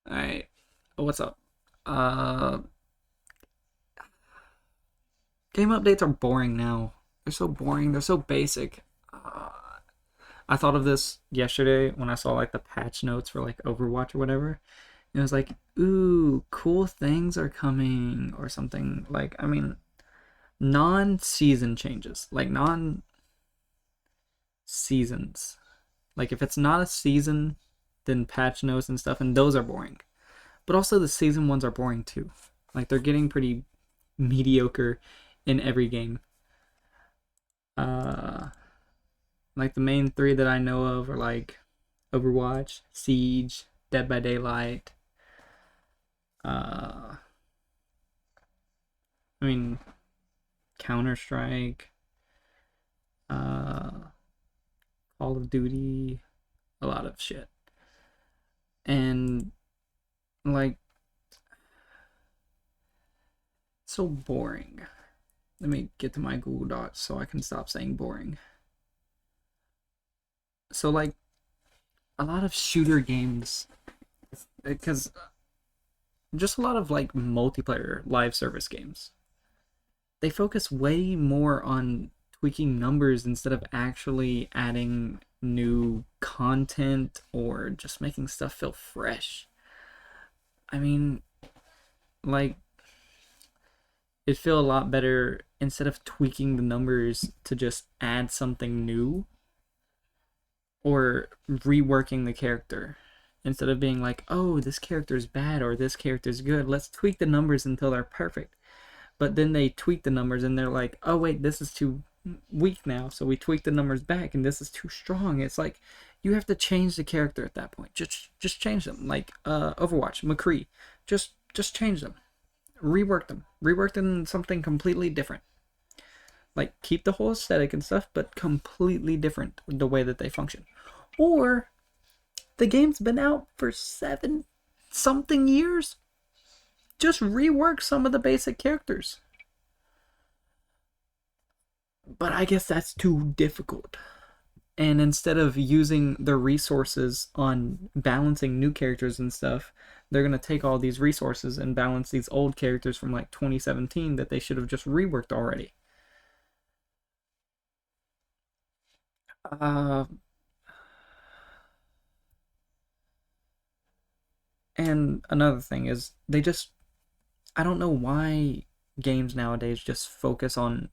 Alright, what's up? Uh, Game updates are boring now. They're so boring, they're so basic. Uh, I thought of this yesterday when I saw like the patch notes for like Overwatch or whatever. It was like, ooh, cool things are coming or something. Like, I mean, non-season changes. Like, non-seasons. Like, if it's not a season, then patch notes and stuff, and those are boring. But also the season ones are boring too. Like, they're getting pretty mediocre in every game. Uh, like the main three that I know of are like Overwatch, Siege, Dead by Daylight. Uh, I mean Counter Strike, uh, Call of Duty, a lot of shit, and like so boring. Let me get to my Google Docs so I can stop saying boring. So like a lot of shooter games, because just a lot of like multiplayer live service games, they focus way more on tweaking numbers instead of actually adding new content or just making stuff feel fresh. I mean, like, it'd feel a lot better instead of tweaking the numbers to just add something new or reworking the character. Instead of being like, oh, this character's bad or this character's good, let's tweak the numbers until they're perfect. But then they tweak the numbers and they're like, oh wait, this is too weak now, so we tweak the numbers back, and this is too strong. It's like you have to change the character at that point. Just change them. Like Overwatch, McCree, just change them, rework them in something completely different. Like keep the whole aesthetic and stuff, but completely different the way that they function. Or the game's been out for 7 something years. Just rework some of the basic characters. But I guess that's too difficult. And instead of using the resources on balancing new characters and stuff, they're going to take all these resources and balance these old characters from like 2017 that they should have just reworked already. Uh, and another thing is, I don't know why games nowadays just focus on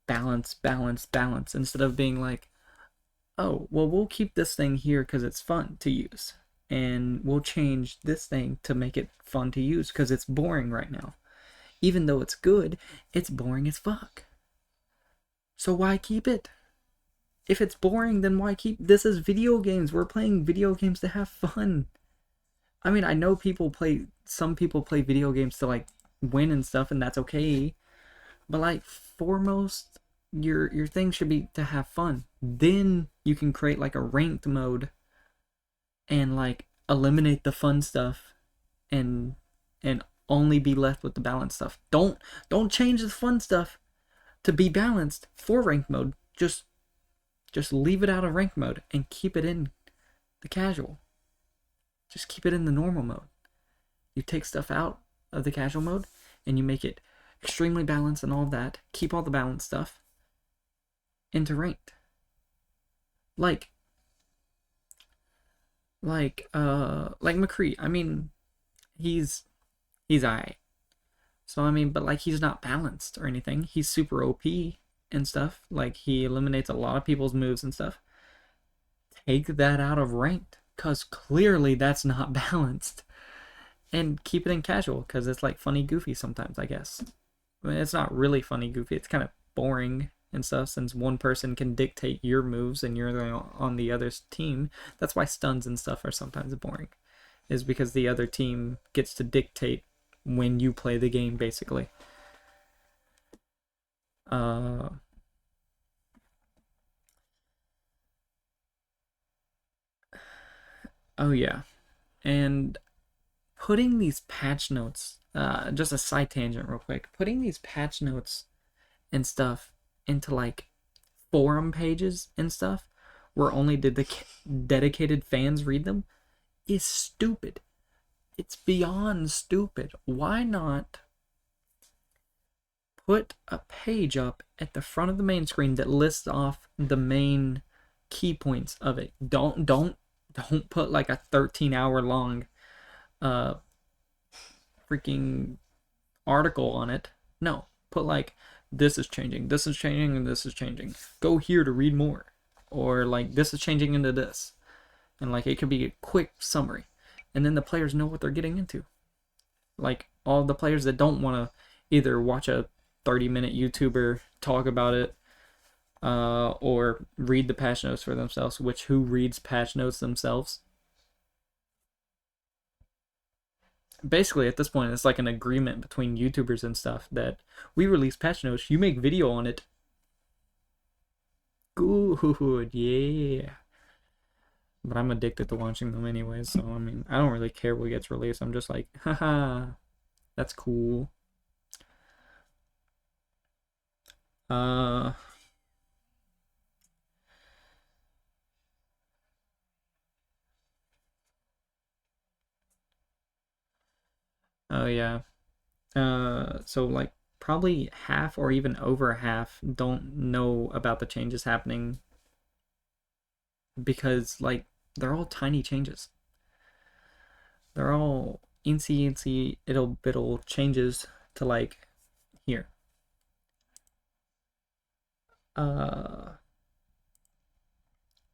balance, balance, balance instead of being like, oh, well, we'll keep this thing here because it's fun to use. And we'll change this thing to make it fun to use because it's boring right now. Even though it's good, it's boring as fuck. So why keep it? If it's boring, then why keep this? Is video games. We're playing video games to have fun. I mean, I know some people play video games to like win and stuff, and that's okay. But like foremost, your thing should be to have fun. Then you can create like a ranked mode and like eliminate the fun stuff and only be left with the balanced stuff. Don't change the fun stuff to be balanced for ranked mode. Just leave it out of ranked mode and keep it in the casual. Just keep it in the normal mode. You take stuff out of the casual mode and you make it extremely balanced and all of that. Keep all the balanced stuff into ranked. Like like McCree. I mean, he's alright. So I mean, but like he's not balanced or anything. He's super OP and stuff. Like he eliminates a lot of people's moves and stuff. Take that out of ranked, cause clearly that's not balanced. And keep it in casual, cause it's like funny goofy sometimes, I guess. I mean, it's not really funny goofy. It's kind of boring and stuff since one person can dictate your moves and you're on the other's team. That's why stuns and stuff are sometimes boring, is because the other team gets to dictate when you play the game, basically. Uh, oh yeah, and putting these patch notes. Just a side tangent, real quick. Putting these patch notes and stuff into like forum pages and stuff where only did the dedicated fans read them is stupid. It's beyond stupid. Why not put a page up at the front of the main screen that lists off the main key points of it? Don't put like a 13-hour long uh freaking article on it. No, put like this is changing, and this is changing. Go here to read more. Or like this is changing into this. And like it could be a quick summary. And then the players know what they're getting into. Like all the players that don't want to either watch a 30-minute YouTuber talk about it or read the patch notes for themselves, which who reads patch notes themselves? Basically, at this point, it's like an agreement between YouTubers and stuff that we release patch notes, you make video on it. Good, yeah. But I'm addicted to watching them anyways, so I mean, I don't really care what gets released. I'm just like, haha, that's cool. Uh, oh yeah. So like probably half or even over half don't know about the changes happening because like they're all tiny changes. They're all incy ittle bittle changes to like here.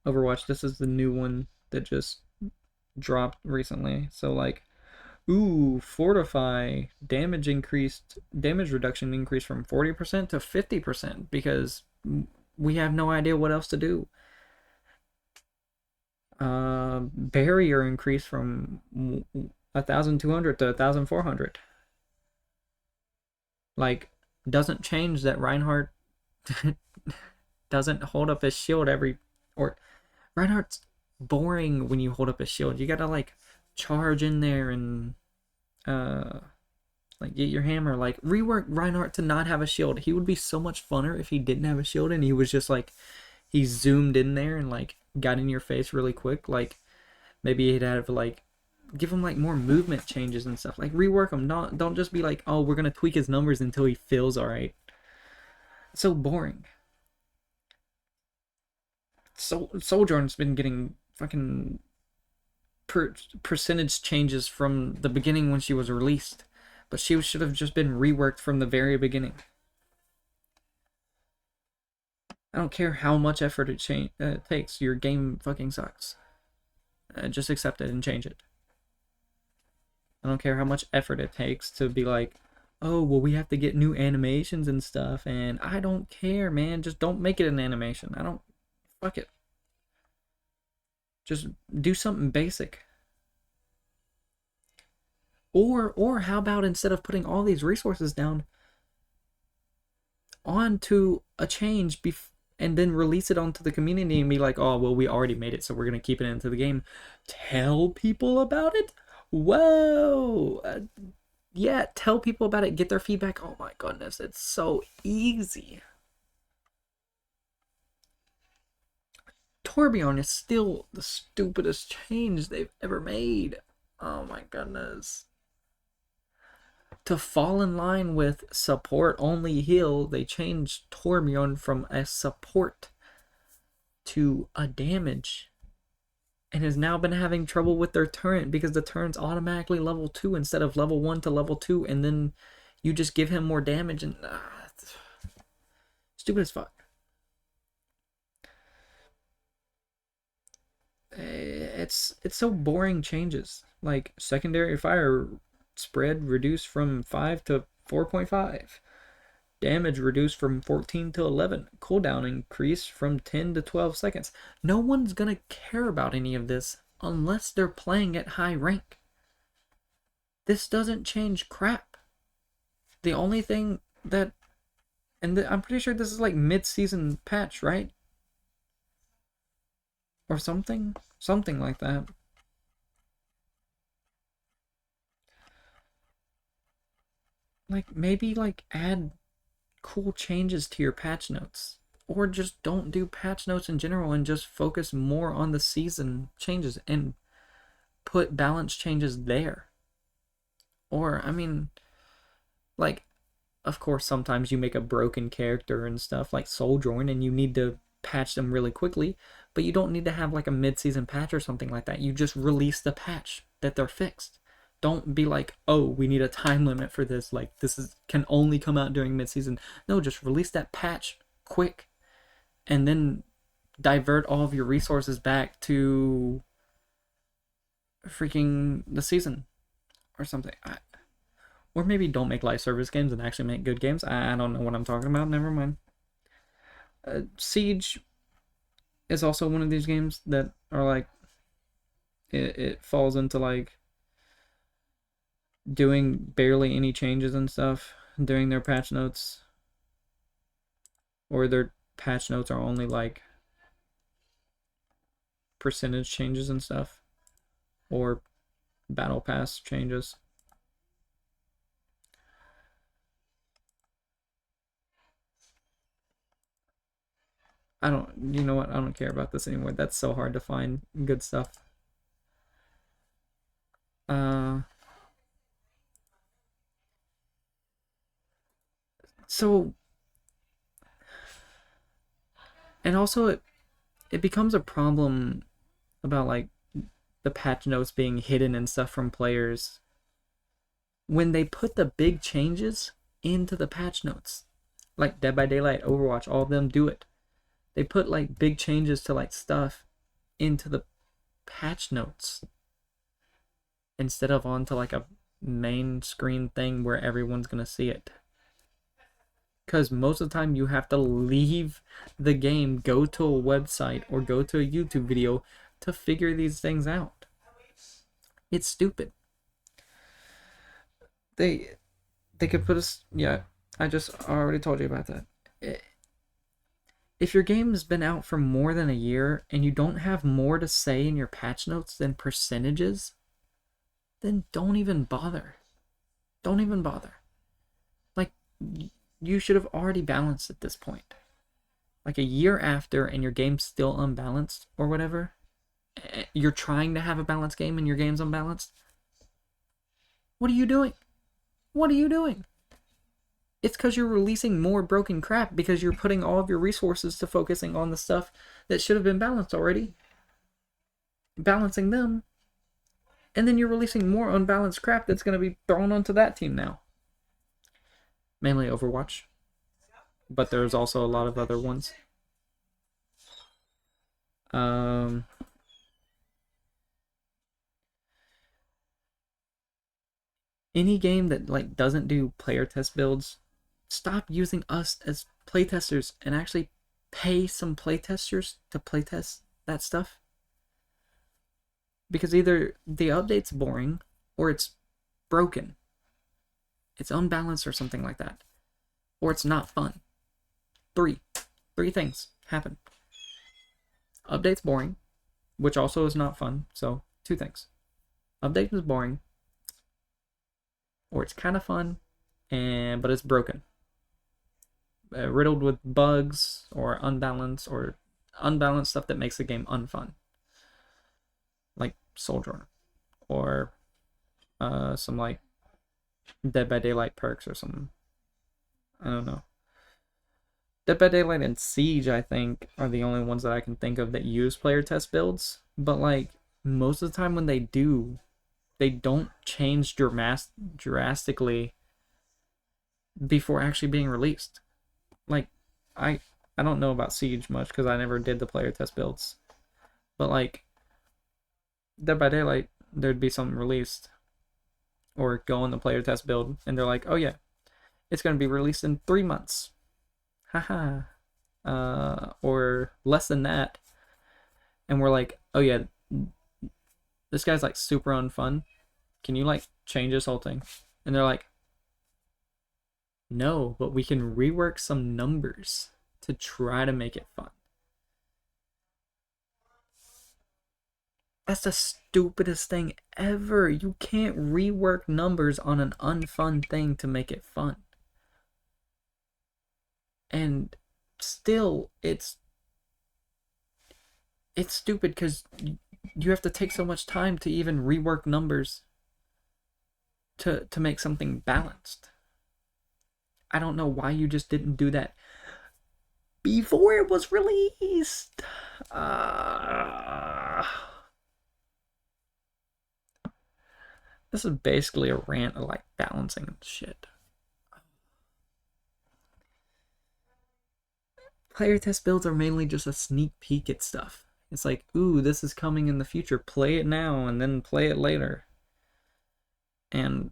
Overwatch, this is the new one that just dropped recently. So like ooh, fortify damage reduction increased from 40% to 50% because we have no idea what else to do. Barrier increased from 1,200 to 1,400. Like, doesn't change that Reinhardt doesn't hold up his shield or Reinhardt's boring when you hold up his shield. You gotta like charge in there and like get your hammer. Like rework Reinhardt to not have a shield. He would be so much funner if he didn't have a shield and he was just like he zoomed in there and like got in your face really quick. Like maybe he'd have like give him like more movement changes and stuff. Like rework him. Don't just be like, oh, we're gonna tweak his numbers until he feels alright. It's so boring. So Sojourn's been getting fucking percentage changes from the beginning when she was released, but she should have just been reworked from the very beginning. I don't care how much effort it takes. Your game fucking sucks. Just accept it and change it. I don't care how much effort it takes to be like, oh, well, we have to get new animations and stuff, and I don't care, man. Just don't make it an animation. I don't... Fuck it. Just do something basic. Or how about instead of putting all these resources down onto a change and then release it onto the community and be like, oh, well, we already made it, so we're going to keep it into the game. Tell people about it? Whoa! Yeah, tell people about it. Get their feedback. Oh my goodness, it's so easy. Torbjorn is still the stupidest change they've ever made. Oh my goodness. To fall in line with support only heal, they changed Torbjorn from a support to a damage. And has now been having trouble with their turret because the turret's automatically level 2 instead of level 1 to level 2, and then you just give him more damage and stupid as fuck. It's so boring changes. Like secondary fire spread reduced from 5 to 4.5. Damage reduced from 14 to 11. Cooldown increased from 10 to 12 seconds. No one's gonna care about any of this unless they're playing at high rank. This doesn't change crap. The only thing that... And I'm pretty sure this is like mid-season patch, right? Or something? Something like that. Like, maybe like add cool changes to your patch notes, or just don't do patch notes in general and just focus more on the season changes and put balance changes there. Or, I mean, like, of course, sometimes you make a broken character and stuff like Sojourn and you need to patch them really quickly, but you don't need to have like a mid-season patch or something like that. You just release the patch that they're fixed. Don't be like, oh, we need a time limit for this. Like, can only come out during mid-season. No, just release that patch quick and then divert all of your resources back to freaking the season or something. Or maybe don't make live service games and actually make good games. I don't know what I'm talking about. Never mind. Siege is also one of these games that are like, it falls into like doing barely any changes and stuff during their patch notes. Or their patch notes are only like percentage changes and stuff. Or battle pass changes. You know what? I don't care about this anymore. That's so hard to find good stuff. So, and also it becomes a problem about like the patch notes being hidden and stuff from players when they put the big changes into the patch notes. Like Dead by Daylight, Overwatch, all of them do it. They put like big changes to like stuff into the patch notes instead of onto like a main screen thing where everyone's gonna see it. Because most of the time you have to leave the game, go to a website or go to a YouTube video to figure these things out. It's stupid. They could put us, yeah, I just already told you about that. If your game has been out for more than a year and you don't have more to say in your patch notes than percentages, then don't even bother. Don't even bother. Like, you should have already balanced at this point. Like a year after and your game's still unbalanced or whatever, you're trying to have a balanced game and your game's unbalanced. What are you doing? What are you doing? It's because you're releasing more broken crap because you're putting all of your resources to focusing on the stuff that should have been balanced already. Balancing them. And then you're releasing more unbalanced crap that's going to be thrown onto that team now. Mainly Overwatch. But there's also a lot of other ones. Any game that like doesn't do player test builds, stop using us as playtesters and actually pay some playtesters to playtest that stuff. Because either the update's boring or it's broken. It's unbalanced or something like that. Or it's not fun. Three things happen. Update's boring, which also is not fun. So 2 things. Update is boring, or it's kind of fun, but it's broken. Riddled with bugs or unbalanced stuff that makes the game unfun. Like Sojourner. Or some like Dead by Daylight perks or something. I don't know. Dead by Daylight and Siege, I think, are the only ones that I can think of that use player test builds. But like most of the time when they do, they don't change drastically before actually being released. Like I don't know about Siege much because I never did the player test builds. But like Dead by Daylight, there'd be something released or go on the player test build and they're like, oh yeah, it's going to be released in 3 months. Haha. Or less than that. And we're like, oh yeah, this guy's like super unfun. Can you like change this whole thing? And they're like, no, but we can rework some numbers to try to make it fun. That's the stupidest thing ever. You can't rework numbers on an unfun thing to make it fun. And still, it's stupid because you have to take so much time to even rework numbers to make something balanced. I don't know why you just didn't do that before it was released. This is basically a rant of like balancing shit. Player test builds are mainly just a sneak peek at stuff. It's like, ooh, this is coming in the future. Play it now and then play it later. And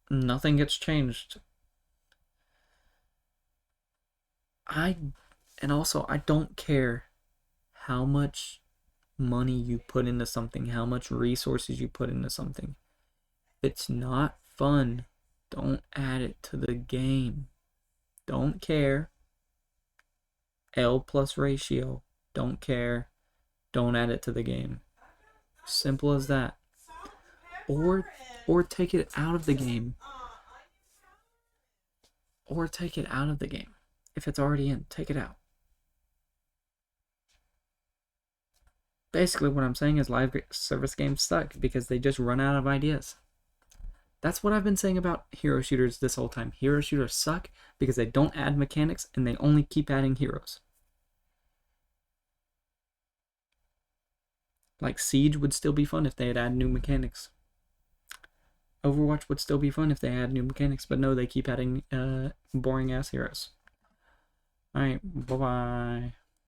nothing gets changed. And also I don't care how much money you put into something, how much resources you put into something. If it's not fun, don't add it to the game. Don't care. L plus ratio. Don't care. Don't add it to the game. Simple as that. Or take it out of the game. Or take it out of the game. If it's already in, take it out. Basically, what I'm saying is live service games suck because they just run out of ideas. That's what I've been saying about hero shooters this whole time. Hero shooters suck because they don't add mechanics and they only keep adding heroes. Like Siege would still be fun if they had added new mechanics. Overwatch would still be fun if they had new mechanics, but no, they keep adding boring ass heroes. Alright, bye-bye.